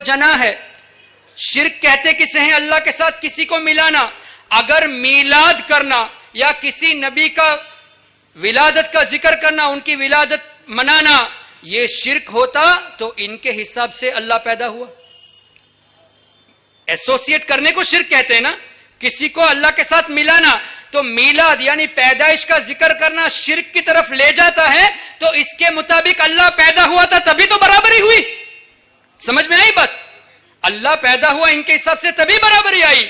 جنا ہے. شرک کہتے کسے ہیں؟ اللہ کے ساتھ کسی کو ملانا. اگر میلاد کرنا یا کسی نبی کا ولادت کا ذکر کرنا، ان کی ولادت منانا، یہ شرک ہوتا تو ان کے حساب سے اللہ پیدا ہوا. ایسوسیٹ کرنے کو شرک کہتے ہیں نا، کسی کو اللہ کے ساتھ ملانا. تو میلاد یعنی پیدائش کا ذکر کرنا شرک کی طرف لے جاتا ہے. تو اس کے مطابق اللہ پیدا ہوا تھا تبھی تو برابری ہوئی. سمجھ میں آئی بات؟ اللہ پیدا ہوا ان کے حساب سے تبھی برابری آئی.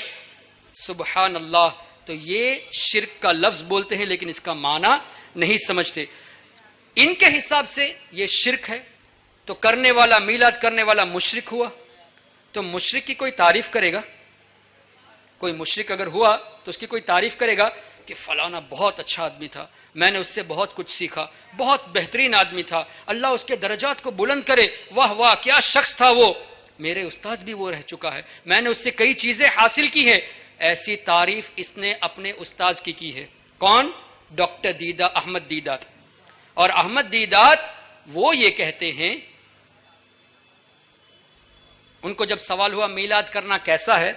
سبحان اللہ. تو یہ شرک کا لفظ بولتے ہیں لیکن اس کا معنی نہیں سمجھتے. ان کے حساب سے یہ شرک ہے. تو کرنے والا، میلاد کرنے والا مشرک ہوا. تو مشرک کی کوئی تعریف کرے گا؟ کوئی مشرک اگر ہوا تو اس کی کوئی تعریف کرے گا کہ فلانا بہت اچھا آدمی تھا، میں نے اس سے بہت کچھ سیکھا، بہت بہترین آدمی تھا، اللہ اس کے درجات کو بلند کرے، واہ واہ کیا شخص تھا وہ، میرے استاذ بھی وہ رہ چکا ہے، میں نے اس سے کئی چیزیں حاصل کی ہیں. ایسی تعریف اس نے اپنے استاذ کی ہے. کون؟ ڈاکٹر احمد دیدات. اور احمد دیدات وہ یہ کہتے ہیں، ان کو جب سوال ہوا میلاد کرنا کیسا ہے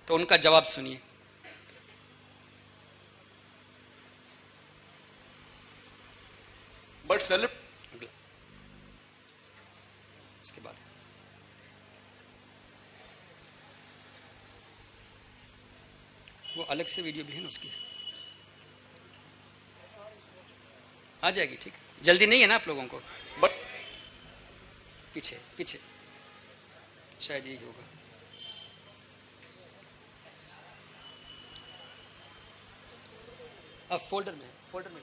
تو ان کا جواب سنیے. بٹ اس کے بعد وہ الگ سے ویڈیو بھی ہے نا، اس کی آ جائے گی. ٹھیک ہے، جلدی نہیں ہے نا آپ لوگوں کو؟ پیچھے پیچھے شاید یہی ہوگا. اب فولڈر میں ویڈیو.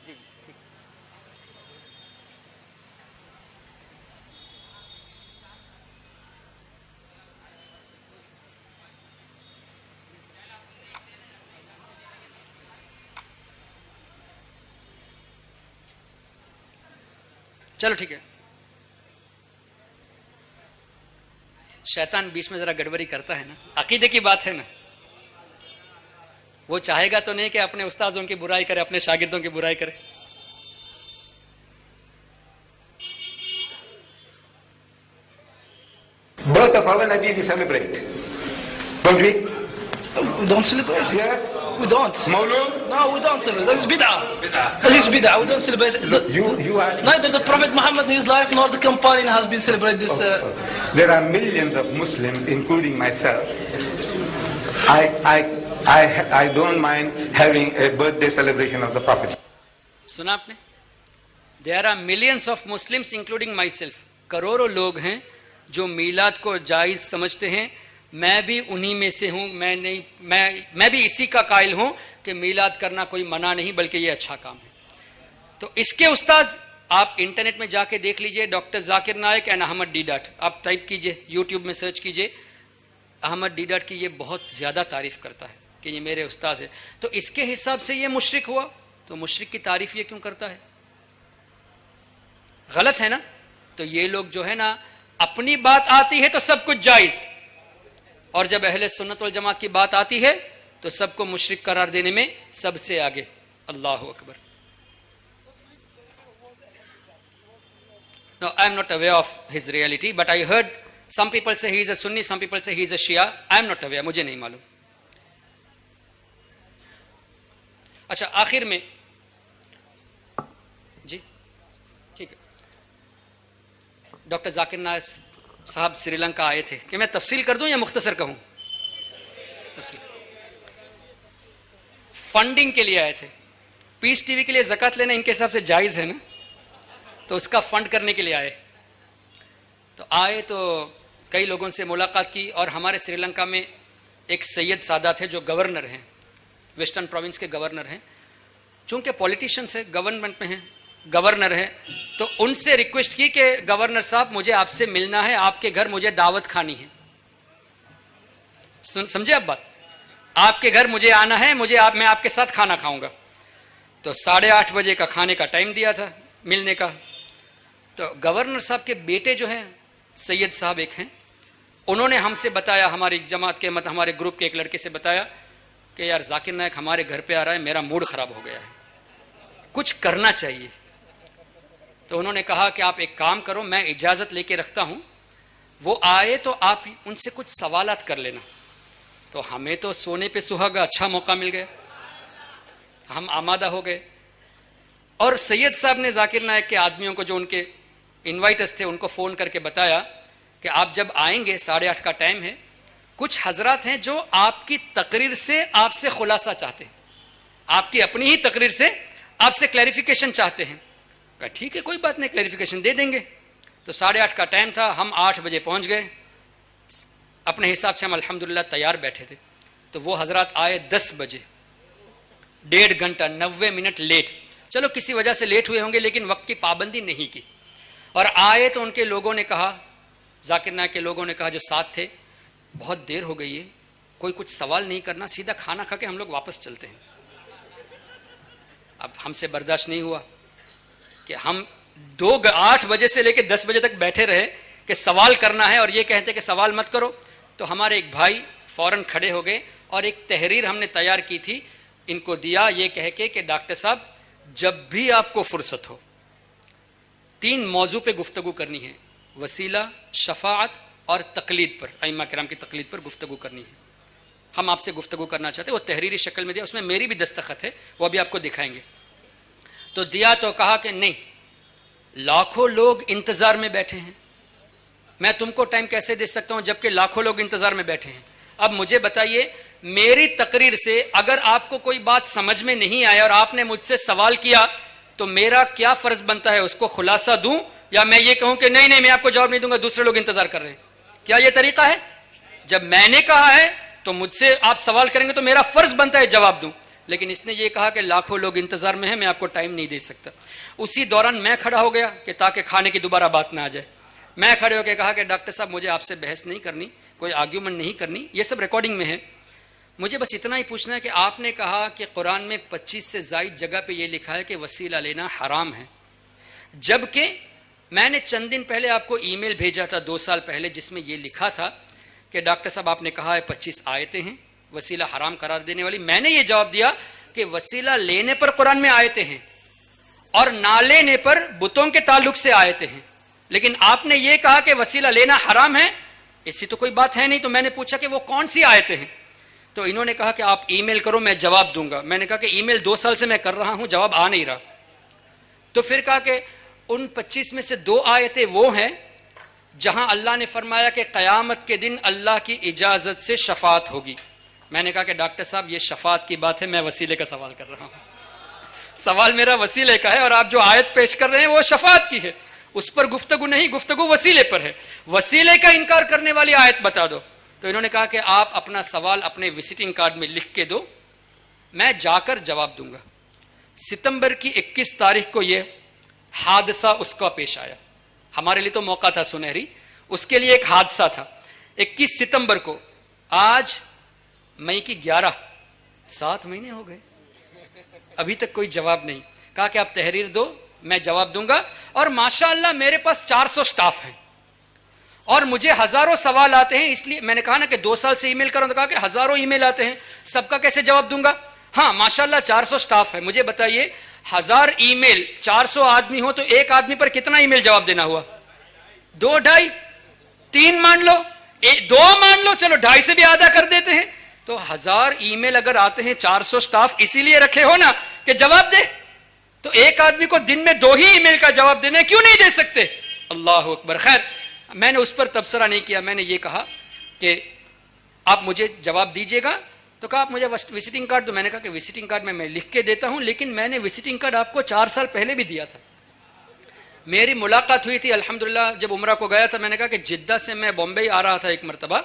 جی ٹھیک. چلو ٹھیک ہے. شیطان بیچ میں ذرا گڑبڑی کرتا ہے نا، عقیدے کی بات ہے نا. وہ چاہے گا تو نہیں کہ اپنے استاذوں کی برائی کرے، اپنے شاگردوں کی برائی کرے. Birth of our Nabi we celebrate, don't we? We don't celebrate. Yes. We don't. Mawlud? No, we don't celebrate. This is bid'ah. This is bid'ah. We don't celebrate. You are. Neither the Prophet Muhammad in his life nor the companion has been celebrated this. There are millions of Muslims, including myself. I don't mind having a birthday celebration of the Prophet. سنا آپ نے؟ There are millions of Muslims including myself. کروڑوں لوگ ہیں جو میلاد کو جائز سمجھتے ہیں. میں بھی انہی میں سے ہوں. میں بھی اسی کا قائل ہوں کہ میلاد کرنا کوئی منع نہیں بلکہ یہ اچھا کام ہے. تو اس کے استاذ آپ انٹرنیٹ میں جا کے دیکھ لیجئے، ڈاکٹر ذاکر نائک اینڈ احمد ڈیڈاٹ. آپ ٹائپ کیجئے، یوٹیوب میں سرچ کیجئے. احمد ڈیڈاٹ کی یہ بہت زیادہ تعریف کرتا ہے کہ یہ میرے استاذ ہے. تو اس کے حساب سے یہ مشرک ہوا. تو مشرک کی تعریف یہ کیوں کرتا ہے؟ غلط ہے نا. تو یہ لوگ جو ہے نا، اپنی بات آتی ہے تو سب کچھ جائز، اور جب اہل سنت والجماعت کی بات آتی ہے تو سب کو مشرک قرار دینے میں سب سے آگے. اللہ اکبر. No, I am not aware of his reality, but I heard some people say he is a Sunni, some people say he is a Shia. I am not aware. مجھے نہیں معلوم. اچھا آخر میں جی ٹھیک ہے، ڈاکٹر ذاکر نائک صاحب سری لنکا آئے تھے. کہ میں تفصیل کر دوں یا مختصر کہوں؟ تفصیل. فنڈنگ کے لیے آئے تھے. پیس ٹی وی کے لیے زکوٰۃ لینا ان کے حساب سے جائز ہے نا، تو اس کا فنڈ کرنے کے لیے آئے. تو آئے تو کئی لوگوں سے ملاقات کی. اور ہمارے سری لنکا میں ایک سید سادات ہے جو گورنر ہیں، ویسٹرن پروونس کے گورنر ہیں. چونکہ پولیٹیشنس ہے، گورنمنٹ میں ہیں، گورنر ہے، تو ان سے ریکویسٹ کی کہ گورنر صاحب مجھے آپ سے ملنا ہے، آپ کے گھر مجھے دعوت کھانی ہے. سمجھے اب بات؟ آپ کے گھر مجھے آنا ہے، میں آپ کے ساتھ کھانا کھاؤں گا. تو 8:30 بجے کا کھانے کا ٹائم دیا تھا ملنے کا. تو گورنر صاحب کے بیٹے جو ہیں، سید صاحب ایک ہیں، انہوں نے ہم سے بتایا، ہماری جماعت کے ہمارے گروپ کے ایک لڑکے سے بتایا کہ یار ذاکر نائک ہمارے گھر پہ آ رہا ہے، میرا موڈ خراب ہو گیا ہے، کچھ کرنا چاہیے. تو انہوں نے کہا کہ آپ ایک کام کرو، میں اجازت لے کے رکھتا ہوں، وہ آئے تو آپ ان سے کچھ سوالات کر لینا. تو ہمیں تو سونے پہ سہاگا اچھا موقع مل گیا, ہم آمادہ ہو گئے. اور سید صاحب نے ذاکر نائک کے آدمیوں کو جو ان کے انوائٹرز تھے ان کو فون کر کے بتایا کہ آپ جب آئیں گے 8:30 کا ٹائم ہے, کچھ حضرات ہیں جو آپ کی تقریر سے آپ سے خلاصہ چاہتے ہیں, آپ کی اپنی ہی تقریر سے آپ سے کلیریفیکیشن چاہتے ہیں. کہا ٹھیک ہے کوئی بات نہیں, کلیریفیکیشن دے دیں گے. تو 8:30 کا ٹائم تھا, ہم 8 بجے پہنچ گئے. اپنے حساب سے ہم الحمدللہ تیار بیٹھے تھے. تو وہ حضرات آئے 10 بجے, 1.5 گھنٹہ 90 منٹ لیٹ. چلو کسی وجہ سے لیٹ ہوئے ہوں گے لیکن وقت کی پابندی نہیں کی. اور آئے تو ان کے لوگوں نے کہا, ذاکر نائک کے لوگوں نے کہا جو ساتھ تھے, بہت دیر ہو گئی ہے, کوئی کچھ سوال نہیں کرنا, سیدھا کھانا کھا کے ہم لوگ واپس چلتے ہیں. اب ہم سے برداشت نہیں ہوا کہ ہم 8 بجے سے لے کے 10 بجے تک بیٹھے رہے کہ سوال کرنا ہے اور یہ کہتے کہ سوال مت کرو. تو ہمارے ایک بھائی فوراً کھڑے ہو گئے اور ایک تحریر ہم نے تیار کی تھی, ان کو دیا یہ کہہ کے کہ ڈاکٹر صاحب جب بھی آپ کو فرصت ہو 3 موضوع پہ گفتگو کرنی ہے, وسیلہ, شفاعت اور تقلید پر, ائمہ کرام کی تقلید پر گفتگو کرنی ہے. ہم آپ سے گفتگو کرنا چاہتے ہیں. وہ تحریری شکل میں دیا, اس میں میری بھی دستخط ہے, وہ بھی آپ کو دکھائیں گے. تو دیا تو کہا کہ نہیں, لاکھوں لوگ انتظار میں بیٹھے ہیں, میں تم کو ٹائم کیسے دے سکتا ہوں جبکہ لاکھوں لوگ انتظار میں بیٹھے ہیں. اب مجھے بتائیے میری تقریر سے اگر آپ کو کوئی بات سمجھ میں نہیں آیا اور آپ نے مجھ سے سوال کیا تو میرا کیا فرض بنتا ہے, اس کو خلاصہ دوں یا میں یہ کہوں کہ نہیں میں آپ کو جواب نہیں دوں گا, دوسرے لوگ انتظار کر رہے ہیں؟ کیا یہ طریقہ ہے؟ جب میں نے کہا ہے تو مجھ سے آپ سوال کریں گے تو میرا فرض بنتا ہے جواب دوں. لیکن اس نے یہ کہا کہ لاکھوں لوگ انتظار میں ہیں, میں آپ کو ٹائم نہیں دے سکتا. اسی دوران میں کھڑا ہو گیا کہ تاکہ کھانے کی دوبارہ بات نہ آ جائے. میں کھڑے ہو کے کہا کہ ڈاکٹر صاحب مجھے آپ سے بحث نہیں کرنی, کوئی آرگیومنٹ نہیں کرنی, یہ سب ریکارڈنگ میں ہے. مجھے بس اتنا ہی پوچھنا ہے کہ آپ نے کہا کہ قرآن میں 25 سے زائد جگہ پہ یہ لکھا ہے کہ وسیلہ لینا حرام ہے, جبکہ میں نے چند دن پہلے آپ کو ای میل بھیجا تھا 2 سال پہلے جس میں یہ لکھا تھا کہ ڈاکٹر صاحب آپ نے کہا ہے 25 آیتیں ہیں وسیلہ حرام قرار دینے والی. میں نے یہ جواب دیا کہ وسیلہ لینے پر قرآن میں آیتیں ہیں اور نہ لینے پر بتوں کے تعلق سے آیتیں ہیں, لیکن آپ نے یہ کہا کہ وسیلہ لینا حرام ہے, ایسی تو کوئی بات ہے نہیں. تو میں نے پوچھا کہ وہ کون سی آیتیں ہیں؟ تو انہوں نے کہا کہ آپ ای میل کرو میں جواب دوں گا. میں نے کہا کہ ای میل 2 سال سے میں کر رہا ہوں, جواب آ نہیں رہا. تو پھر کہا کہ ان 25 میں سے 2 آیتیں وہ ہیں جہاں اللہ نے فرمایا کہ قیامت کے دن اللہ کی اجازت سے شفاعت ہوگی. میں نے کہا کہ ڈاکٹر صاحب یہ شفاعت کی بات ہے, میں وسیلے کا سوال کر رہا ہوں, سوال میرا وسیلے کا ہے اور آپ جو آیت پیش کر رہے ہیں وہ شفاعت کی ہے, اس پر گفتگو نہیں, گفتگو وسیلے پر ہے. وسیلے کا انکار کرنے والی آیت بتا دو. تو انہوں نے کہا کہ آپ اپنا سوال اپنے وزٹنگ کارڈ میں لکھ کے دو, میں جا کر جواب دوں گا. ستمبر کی 21 تاریخ کو یہ حادثہ اس کا پیش آیا. ہمارے لیے تو موقع تھا سنہری, اس کے لیے ایک حادثہ تھا. 21 ستمبر کو, آج مئی کی 11, 7 مہینے ہو گئے, ابھی تک کوئی جواب نہیں. کہا کہ آپ تحریر دو میں جواب دوں گا. اور ماشاءاللہ میرے پاس 400 سٹاف ہیں اور مجھے ہزاروں سوال آتے ہیں, اس لیے میں نے کہا نا کہ 2 سال سے ای میل کروں, تو کہا کہ ہزاروں ای میل آتے ہیں, سب کا کیسے جواب دوں گا. ہاں ماشاءاللہ 400 سٹاف ہے. مجھے بتائیے 1000 ای میل 400 آدمی ہو تو ایک آدمی پر کتنا ای میل جواب دینا ہوا؟ 2, 2.5, 3 مان لو, 2 مان لو, چلو 2.5 سے بھی آدھا کر دیتے ہیں. تو 1000 ای میل اگر آتے ہیں, 400 سٹاف اسی لیے رکھے ہو نا کہ جواب دے, تو ایک آدمی کو دن میں 2 ہی ای میل کا جواب دینے کیوں نہیں دے سکتے؟ اللہ اکبر. خیر میں نے اس پر تبصرہ نہیں کیا, میں نے یہ کہا کہ آپ مجھے جواب دیجئے گا. تو کہا آپ مجھے وزٹنگ کارڈ دو. میں نے کہا کہ وزٹنگ کارڈ میں لکھ کے دیتا ہوں, لیکن میں نے وزٹنگ کارڈ آپ کو 4 سال پہلے بھی دیا تھا. میری ملاقات ہوئی تھی الحمدللہ جب عمرہ کو گیا تھا. میں نے کہا کہ جدہ سے میں بامبے آ رہا تھا ایک مرتبہ,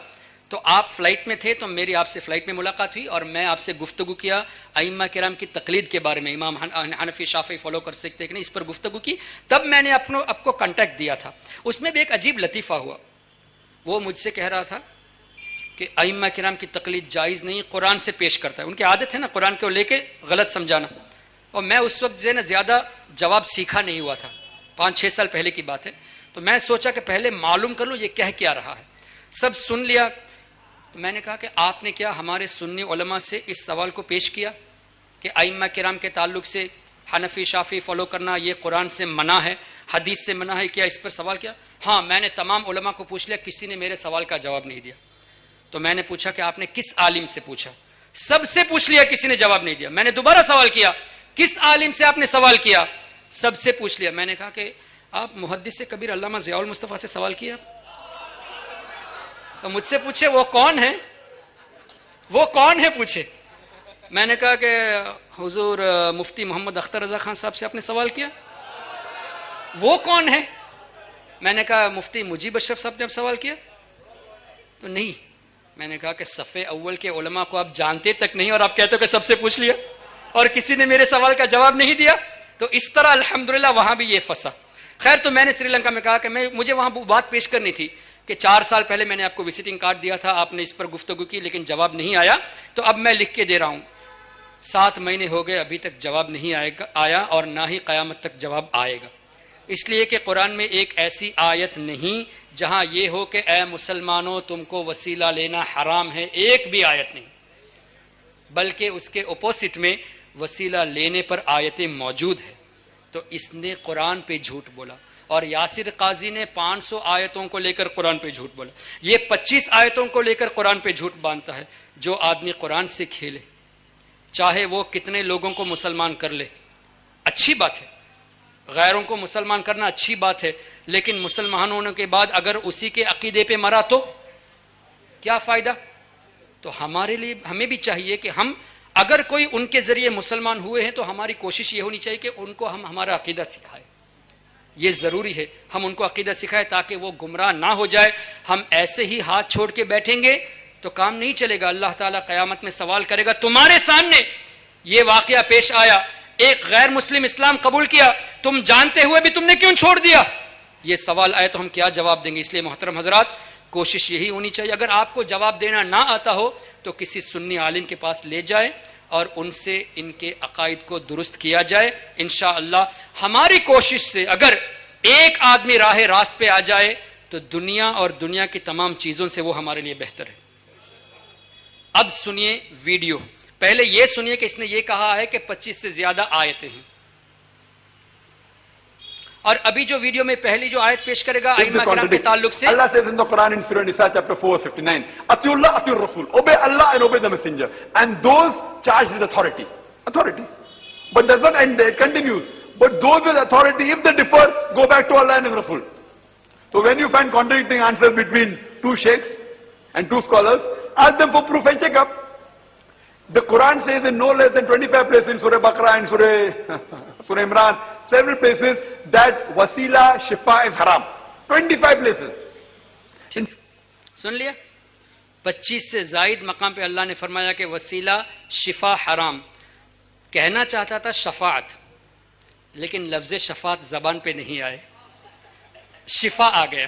تو آپ فلائٹ میں تھے, تو میری آپ سے فلائٹ میں ملاقات ہوئی اور میں آپ سے گفتگو کیا ائمہ کرام کی تقلید کے بارے میں, امام حنفی شافعی فالو کر سکتے کہ نہیں, اس پر گفتگو کی. تب میں نے آپ کو کانٹیکٹ دیا تھا. اس میں بھی ایک عجیب لطیفہ ہوا. وہ مجھ سے کہہ رہا تھا کہ ائمہ کرام کی تقلید جائز نہیں, قرآن سے پیش کرتا ہے. ان کی عادت ہے نا قرآن کو لے کے غلط سمجھانا. اور میں اس وقت جو ہے نا زیادہ جواب سیکھا نہیں ہوا تھا, 5-6 سال پہلے کی بات ہے. تو میں سوچا کہ پہلے معلوم کر لوں یہ کہہ کیا رہا ہے. سب سن لیا. تو میں نے کہا کہ آپ نے کیا ہمارے سنی علماء سے اس سوال کو پیش کیا کہ ائمہ کرام کے تعلق سے حنفی شافعی فالو کرنا یہ قرآن سے منع ہے, حدیث سے منع ہے, کیا اس پر سوال کیا؟ ہاں میں نے تمام علماء کو پوچھ لیا، کسی نے میرے سوال کا جواب نہیں دیا. تو میں نے پوچھا کہ آپ نے کس عالم سے پوچھا؟ سب سے پوچھ لیا، کسی نے جواب نہیں دیا. میں نے دوبارہ سوال کیا، کس عالم سے آپ نے سوال کیا؟ سب سے پوچھ لیا. میں نے کہا کہ آپ محدث کبیر علامہ ضیاء المصطفیٰ سے سوال کیا؟ تو مجھ سے پوچھے وہ کون ہے، وہ کون ہے پوچھے. میں نے کہا کہ حضور مفتی محمد اختر رضا خان صاحب سے آپ نے سوال کیا؟ وہ کون ہے؟ میں نے کہا مفتی مجیب اشرف صاحب نے سوال کیا؟ تو نہیں. میں نے کہا کہ صف اول کے علماء کو آپ جانتے تک نہیں اور آپ کہتے ہو کہ سب سے پوچھ لیا اور کسی نے میرے سوال کا جواب نہیں دیا. تو اس طرح الحمدللہ وہاں بھی یہ پھنسا. خیر تو میں نے سری لنکا میں کہا کہ مجھے وہاں بات پیش کرنی تھی کہ 4 سال پہلے میں نے آپ کو وزٹنگ کارڈ دیا تھا، آپ نے اس پر گفتگو کی لیکن جواب نہیں آیا، تو اب میں لکھ کے دے رہا ہوں. 7 مہینے ہو گئے ابھی تک جواب نہیں آیا اور نہ ہی قیامت تک جواب آئے گا. اس لیے کہ قرآن میں ایک ایسی آیت نہیں جہاں یہ ہو کہ اے مسلمانوں تم کو وسیلہ لینا حرام ہے، ایک بھی آیت نہیں، بلکہ اس کے اپوزٹ میں وسیلہ لینے پر آیتیں موجود ہیں. تو اس نے قرآن پہ جھوٹ بولا اور یاسر قاضی نے 500 آیتوں کو لے کر قرآن پہ جھوٹ بولا. یہ 25 آیتوں کو لے کر قرآن پہ جھوٹ باندھتا ہے. جو آدمی قرآن سے کھیلے چاہے وہ کتنے لوگوں کو مسلمان کر لے، اچھی بات ہے، غیروں کو مسلمان کرنا اچھی بات ہے، لیکن مسلمان ہونے کے بعد اگر اسی کے عقیدے پہ مرا تو کیا فائدہ؟ تو ہمارے لیے ہمیں بھی چاہیے کہ ہم اگر کوئی ان کے ذریعے مسلمان ہوئے ہیں تو ہماری کوشش یہ ہونی چاہیے کہ ان کو ہم ہمارا عقیدہ سکھائیں. یہ ضروری ہے ہم ان کو عقیدہ سکھائیں تاکہ وہ گمراہ نہ ہو جائے. ہم ایسے ہی ہاتھ چھوڑ کے بیٹھیں گے تو کام نہیں چلے گا. اللہ تعالیٰ قیامت میں سوال کرے گا. تمہارے سامنے یہ واقعہ پیش آیا، ایک غیر مسلم اسلام قبول کیا، تم جانتے ہوئے بھی تم نے کیوں چھوڑ دیا؟ یہ سوال آئے تو ہم کیا جواب دیں گے؟ اس لیے محترم حضرات کوشش یہی ہونی چاہیے، اگر آپ کو جواب دینا نہ آتا ہو تو کسی سنی عالم کے پاس لے جائے اور ان سے ان کے عقائد کو درست کیا جائے. انشاءاللہ ہماری کوشش سے اگر ایک آدمی راہ راست پہ آ جائے تو دنیا اور دنیا کی تمام چیزوں سے وہ ہمارے لیے بہتر ہے. اب سنیے ویڈیو. پہلے یہ سنیے کہ اس نے یہ کہا ہے کہ 25 سے زیادہ آیتیں ہیں، اور ابھی جو ویڈیو میں پہلی جو آیت پیش کرے گا ائمہ کرام کے تعلق سے. Allah says in the Quran in Surah Nisa chapter 4:59, Atiullah, Atiur Rasul, obey Allah and obey the messenger, and those charged with authority. But does not end there, it continues. But those with authority, if they differ, go back to Allah and His Rasul. So when you find contradicting answers between 2 sheikhs and 2 scholars, ask them for proof and check up. The Quran says in no less than 25 places in Surah Baqarah and Surah Imran, several places that wasila shifa is haram. 25 places. سن لیا؟ 25 سے زائد مقام پہ اللہ نے فرمایا کہ وسیلہ شفا حرام. کہنا چاہتا تھا شفاعت، لیکن لفظ شفاعت زبان پہ نہیں آئے، شفا آ گیا.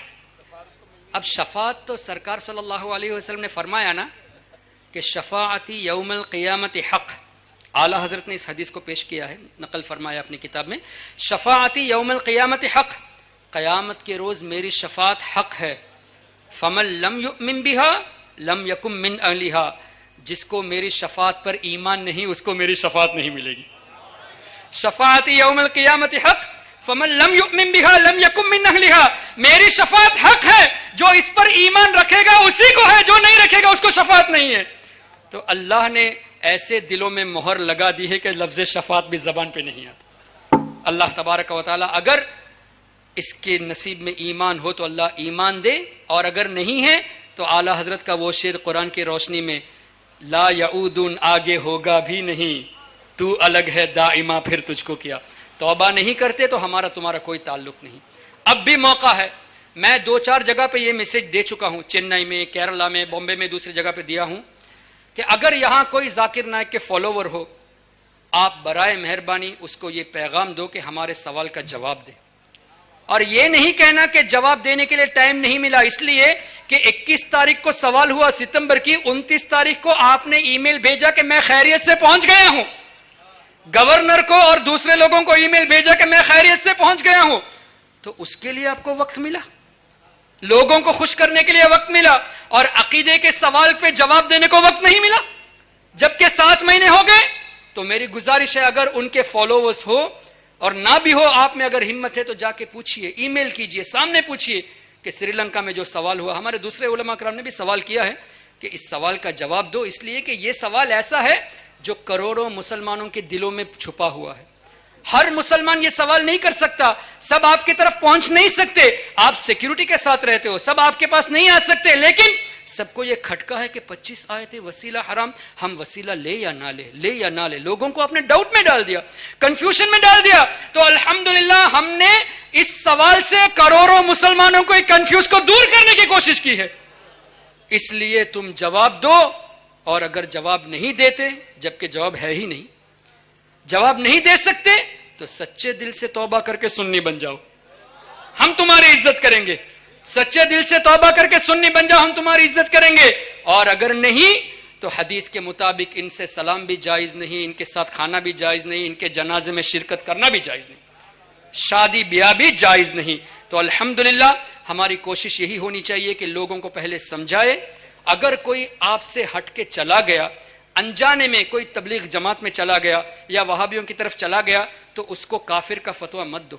اب شفاعت تو سرکار صلی اللہ علیہ وسلم نے فرمایا نا کہ شفاعتی یوم القیامت حق. اعلیٰ حضرت نے اس حدیث کو پیش کیا ہے، نقل فرمایا اپنی کتاب میں. شفاعتی یوم القیامت حق، قیامت کے روز میری شفاعت حق ہے. فمن لم یؤمن بها لم یکن من اہلها، جس کو میری شفاعت پر ایمان نہیں اس کو میری شفاعت نہیں ملے گی. شفاعتی یوم القیامت حق فمن لم یؤمن بها لم یکن من اہلها، میری شفاعت حق ہے، جو اس پر ایمان رکھے گا اسی کو ہے، جو نہیں رکھے گا اس کو شفاعت نہیں ہے. تو اللہ نے ایسے دلوں میں مہر لگا دی ہے کہ لفظ شفاعت بھی زبان پہ نہیں آتا. اللہ تبارک و تعالی اگر اس کے نصیب میں ایمان ہو تو اللہ ایمان دے، اور اگر نہیں ہے تو اعلیٰ حضرت کا وہ شعر قرآن کی روشنی میں، لا یعودون، آگے ہوگا بھی نہیں، تو الگ ہے دائمہ پھر تجھ کو کیا. توبہ نہیں کرتے تو ہمارا تمہارا کوئی تعلق نہیں. اب بھی موقع ہے. میں 2-4 جگہ پہ یہ میسج دے چکا ہوں، چنئی میں، کیرلا میں، بامبے میں، دوسری جگہ پہ دیا ہوں کہ اگر یہاں کوئی ذاکر نائک کے فالوور ہو، آپ برائے مہربانی اس کو یہ پیغام دو کہ ہمارے سوال کا جواب دے. اور یہ نہیں کہنا کہ جواب دینے کے لیے ٹائم نہیں ملا، اس لیے کہ 21 تاریخ کو سوال ہوا ستمبر کی، 29 تاریخ کو آپ نے ای میل بھیجا کہ میں خیریت سے پہنچ گیا ہوں. گورنر کو اور دوسرے لوگوں کو ای میل بھیجا کہ میں خیریت سے پہنچ گیا ہوں. تو اس کے لیے آپ کو وقت ملا، لوگوں کو خوش کرنے کے لیے وقت ملا، اور عقیدے کے سوال پہ جواب دینے کو وقت نہیں ملا. جبکہ 7 مہینے ہو گئے. تو میری گزارش ہے اگر ان کے فالوورز ہو اور نہ بھی ہو، آپ میں اگر ہمت ہے تو جا کے پوچھئے، ای میل کیجئے، سامنے پوچھئے کہ سری لنکا میں جو سوال ہوا، ہمارے دوسرے علماء کرام نے بھی سوال کیا ہے کہ اس سوال کا جواب دو، اس لیے کہ یہ سوال ایسا ہے جو کروڑوں مسلمانوں کے دلوں میں چھپا ہوا ہے. ہر مسلمان یہ سوال نہیں کر سکتا، سب آپ کی طرف پہنچ نہیں سکتے، آپ سیکیورٹی کے ساتھ رہتے ہو، سب آپ کے پاس نہیں آ سکتے، لیکن سب کو یہ کھٹکا ہے کہ 25 آیتیں وسیلہ حرام، ہم وسیلہ لے یا نہ لے، لے یا نہ لے. لوگوں کو اپنے ڈاؤٹ میں ڈال دیا، کنفیوژن میں ڈال دیا. تو الحمدللہ ہم نے اس سوال سے کروڑوں مسلمانوں کو کنفیوز کو دور کرنے کی کوشش کی ہے. اس لیے تم جواب دو، اور اگر جواب نہیں دیتے، جبکہ جواب ہے ہی نہیں، جواب نہیں دے سکتے، تو سچے دل سے توبہ کر کے سنی بن جاؤ، ہم تمہاری عزت کریں گے. سچے دل سے توبہ کر کے سنی بن جاؤ، ہم تمہاری عزت کریں گے. اور اگر نہیں تو حدیث کے مطابق ان سے سلام بھی جائز نہیں، ان کے ساتھ کھانا بھی جائز نہیں، ان کے جنازے میں شرکت کرنا بھی جائز نہیں، شادی بیاہ بھی جائز نہیں. تو الحمدللہ ہماری کوشش یہی ہونی چاہیے کہ لوگوں کو پہلے سمجھائے. اگر کوئی آپ سے ہٹ کے چلا گیا، انجانے میں کوئی تبلیغ جماعت میں چلا گیا یا وہابیوں کی طرف چلا گیا، تو اس کو کافر کا فتویٰ مت دو.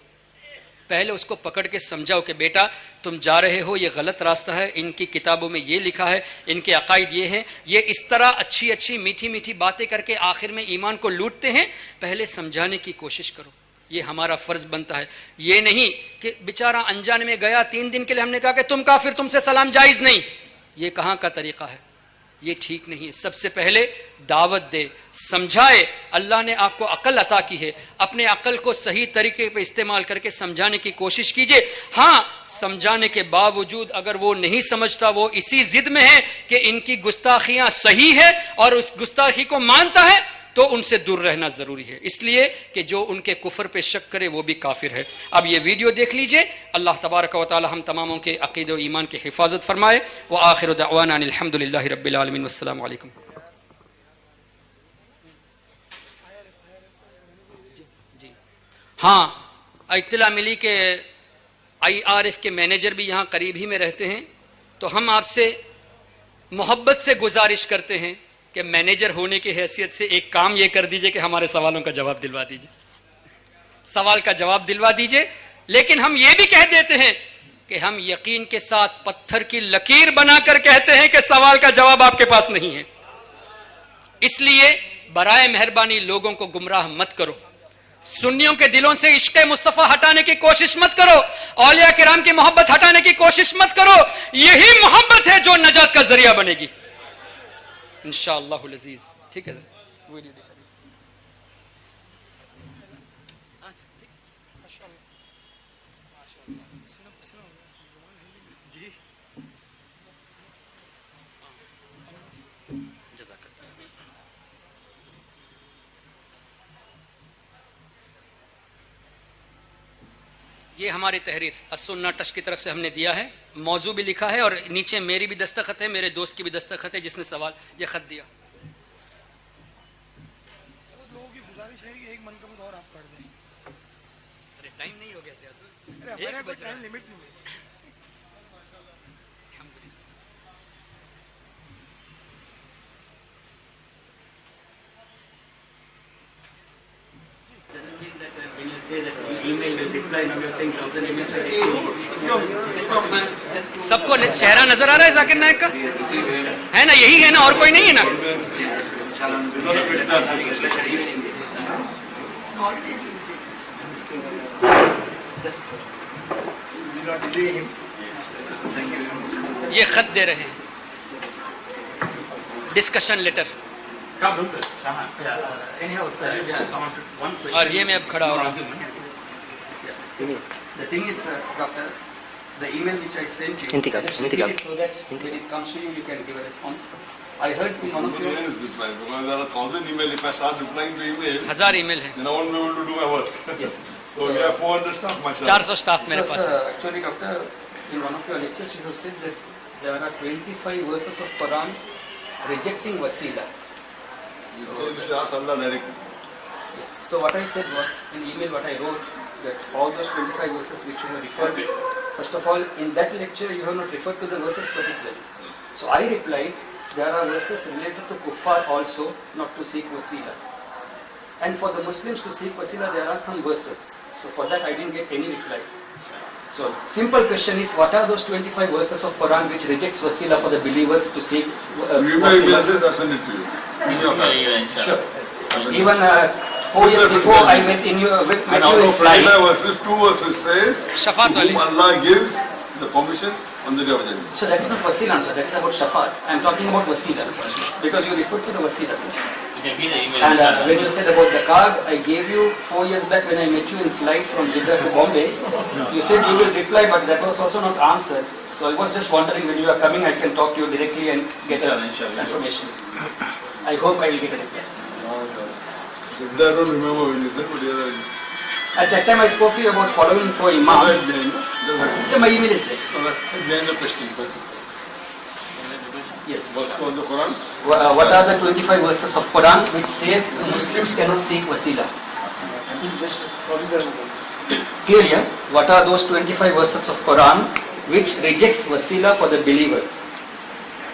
پہلے اس کو پکڑ کے سمجھاؤ کہ بیٹا تم جا رہے ہو، یہ غلط راستہ ہے، ان کی کتابوں میں یہ لکھا ہے، ان کے عقائد یہ ہیں، یہ اس طرح اچھی اچھی میٹھی میٹھی باتیں کر کے آخر میں ایمان کو لوٹتے ہیں. پہلے سمجھانے کی کوشش کرو، یہ ہمارا فرض بنتا ہے. یہ نہیں کہ بیچارہ انجانے میں گیا، 3 دن کے لیے ہم نے کہا کہ تم کافر، تم سے سلام جائز نہیں. یہ کہاں کا طریقہ ہے؟ یہ ٹھیک نہیں ہے. سب سے پہلے دعوت دے، سمجھائے. اللہ نے آپ کو عقل عطا کی ہے، اپنے عقل کو صحیح طریقے پہ استعمال کر کے سمجھانے کی کوشش کیجئے. ہاں سمجھانے کے باوجود اگر وہ نہیں سمجھتا، وہ اسی ضد میں ہے کہ ان کی گستاخیاں صحیح ہے اور اس گستاخی کو مانتا ہے، تو ان سے دور رہنا ضروری ہے. اس لیے کہ جو ان کے کفر پہ شک کرے وہ بھی کافر ہے. اب یہ ویڈیو دیکھ لیجئے. اللہ تبارک و تعالی ہم تماموں کے عقیدہ و ایمان کی حفاظت فرمائے. وآخر دعوانا الحمدللہ رب العالمین والسلام علیکم. ہاں اطلاع ملی کہ IRF کے مینیجر بھی یہاں قریب ہی میں رہتے ہیں، تو ہم آپ سے محبت سے گزارش کرتے ہیں کہ مینیجر ہونے کی حیثیت سے ایک کام یہ کر دیجئے کہ ہمارے سوالوں کا جواب دلوا دیجئے، سوال کا جواب دلوا دیجئے. لیکن ہم یہ بھی کہہ دیتے ہیں کہ ہم یقین کے ساتھ پتھر کی لکیر بنا کر کہتے ہیں کہ سوال کا جواب آپ کے پاس نہیں ہے. اس لیے برائے مہربانی لوگوں کو گمراہ مت کرو، سنیوں کے دلوں سے عشق مصطفیٰ ہٹانے کی کوشش مت کرو، اولیاء کرام کی محبت ہٹانے کی کوشش مت کرو. یہی محبت ہے جو نجات کا ذریعہ بنے گی انشاءاللہ العزیز. ٹھیک ہے ویڈیو دیکھ یہ ہماری تحریر السنہ ٹچ کی طرف سے ہم نے دیا ہے، موضوع بھی لکھا ہے اور نیچے میری بھی دستخط ہے، میرے دوست کی بھی دستخط ہے جس نے سوال یہ خط دیا. لوگوں کی گزارش ہے کہ ایک منقبت اور آپ کر دیں. ارے ٹائم نہیں ہو گیا زیادہ، ارے ہمارے کوئی ٹائم لمٹ نہیں ہے. سب کو چہرہ نظر آ رہا ہے ذاکر نائک کا؟ ہے نا، یہی ہے نا، اور کوئی نہیں ہے نا؟ یہ خط دے رہے ہیں، ڈسکشن لیٹر. اور یہ میں اب کھڑا ہو رہا ہوں. The thing is, Doctor, the email which I sent you, so that when it comes to you, you can give a response. I heard one of you. Because there are 1,000 emails. If I start replying to emails, 1000 email ہے. then I won't be able to do my work. Yes. So we have 400 staff, mashallah. 400 staff میرے پاس ہے. Actually, Doctor, in one of your lectures, you have said that there are 25 verses of Quran rejecting wasila. So you should ask Allah directly. Yes. So what I said was, in the email what I wrote, that all those 25 verses which you have referred, first of all, in that lecture you have not referred to the verses particularly. So I replied, there are verses related to kuffar also, not to seek wasila. And for the Muslims to seek wasila, there are some verses. So for that I didn't get any reply. So, simple question is, what are those 25 verses of Quran which rejects wasila for the believers to seek wasila? Sure. Even 4 years before I met in you in flight. verses, 2 verses says, Shafaat wali. Allah gives the permission on the day of judgment. So that is not wasila, sir. That is about shafaat. I am talking about wasila. Because you referred to the wasila, sir. And when you said about the card, I gave you 4 years back when I met you in flight from Jeddah to Bombay. You said you will reply, but that was also not answered. So I was just wondering when you are coming, I can talk to you directly and get information. I hope I will get a reply. I don't remember when you said, but At that time I spoke to you about following 4 imams. Yeah, my email is there. Yes. on the Quran. What are the 25 verses of Quran which says Muslims cannot seek wasila? Clear, yeah? What are those 25 verses of Quran which rejects wasila for the believers?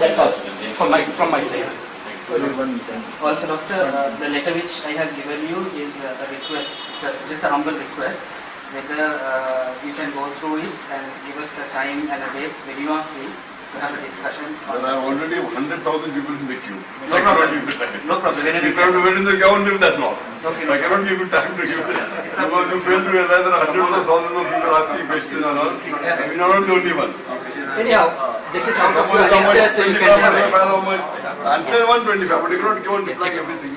That's all from my side. Also, doctor, the letter which I have given you is a request, just a humble request, whether you can go through it and give us the time and a date when you are free to have a discussion. There are already 100,000 people in the queue. No problem. No problem. If you have to wait in the queue, only that's not. Okay. I cannot give you time to give it. Because you fail to realize there are hundreds of thousands of people asking questions and all. And you are not the only one. Anyhow, this is out of your lecture, so you can have it. Answer 125, but you cannot give on replying everything.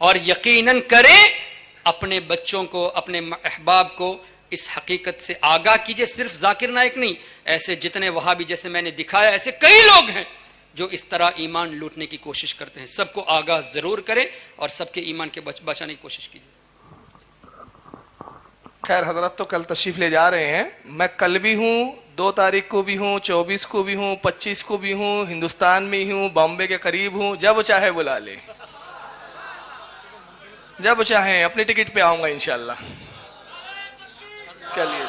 اور یقیناً کریں اپنے بچوں کو اپنے احباب کو اس حقیقت سے آگاہ کیجئے. صرف ذاکر نائک نہیں, ایسے جتنے وہابی جیسے میں نے دکھایا ایسے کئی لوگ ہیں جو اس طرح ایمان لوٹنے کی کوشش کرتے ہیں. سب کو آگاہ ضرور کریں اور سب کے ایمان کے بچانے کی کوشش کیجئے. خیر حضرت تو کل تشریف لے جا رہے ہیں, میں کل بھی ہوں, 2 تاریخ کو بھی ہوں, 24 کو بھی ہوں, 25 کو بھی ہوں, ہندوستان میں ہوں, بامبے کے قریب ہوں, جب چاہے بلا لے, جب چاہیں اپنی ٹکٹ پہ آؤں گا انشاءاللہ. چلیے